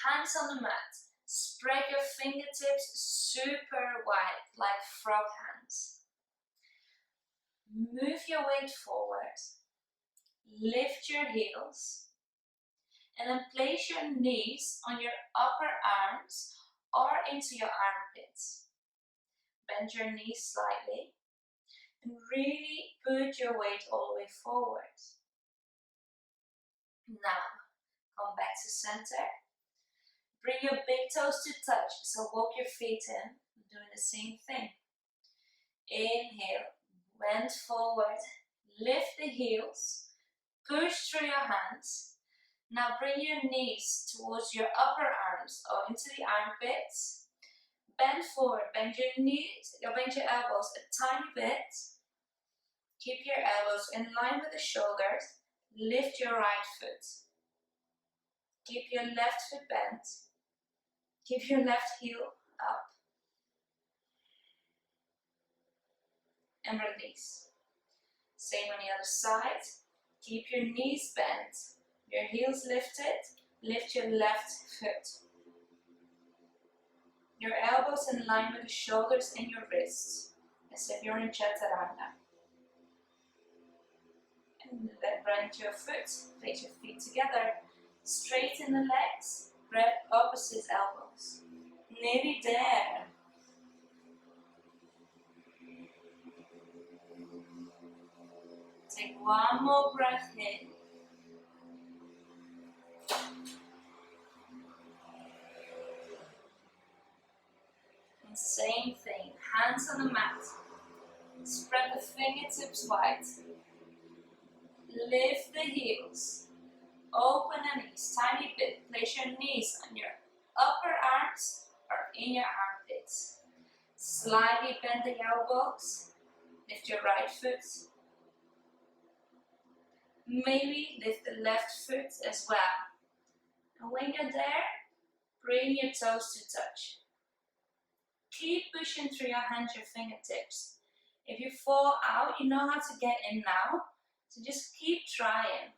Hands on the mat. Spread your fingertips super wide, like frog hands. Move your weight forward. Lift your heels. And then place your knees on your upper arms or into your armpits. Bend your knees slightly. And really put your weight all the way forward. Now, come back to center. Bring your big toes to touch, so walk your feet in, doing the same thing. Inhale, bend forward, lift the heels, push through your hands. Now bring your knees towards your upper arms or into the armpits. Bend forward, bend your knees, bend your elbows a tiny bit. Keep your elbows in line with the shoulders. Lift your right foot. Keep your left foot bent. Keep your left heel up. And release. Same on the other side. Keep your knees bent. Your heels lifted. Lift your left foot. Your elbows in line with the shoulders and your wrists. As if you're in Chaturanga. And then bend your foot, place your feet together, straighten the legs, grab opposite elbows. Nearly there. Take one more breath in. And same thing, hands on the mat. Spread the fingertips wide. Lift the heels, open the knees, tiny bit, place your knees on your upper arms or in your armpits. Slightly bend the elbows, lift your right foot. Maybe lift the left foot as well. And when you're there, bring your toes to touch. Keep pushing through your hands, your fingertips. If you fall out, you know how to get in now. So just keep trying.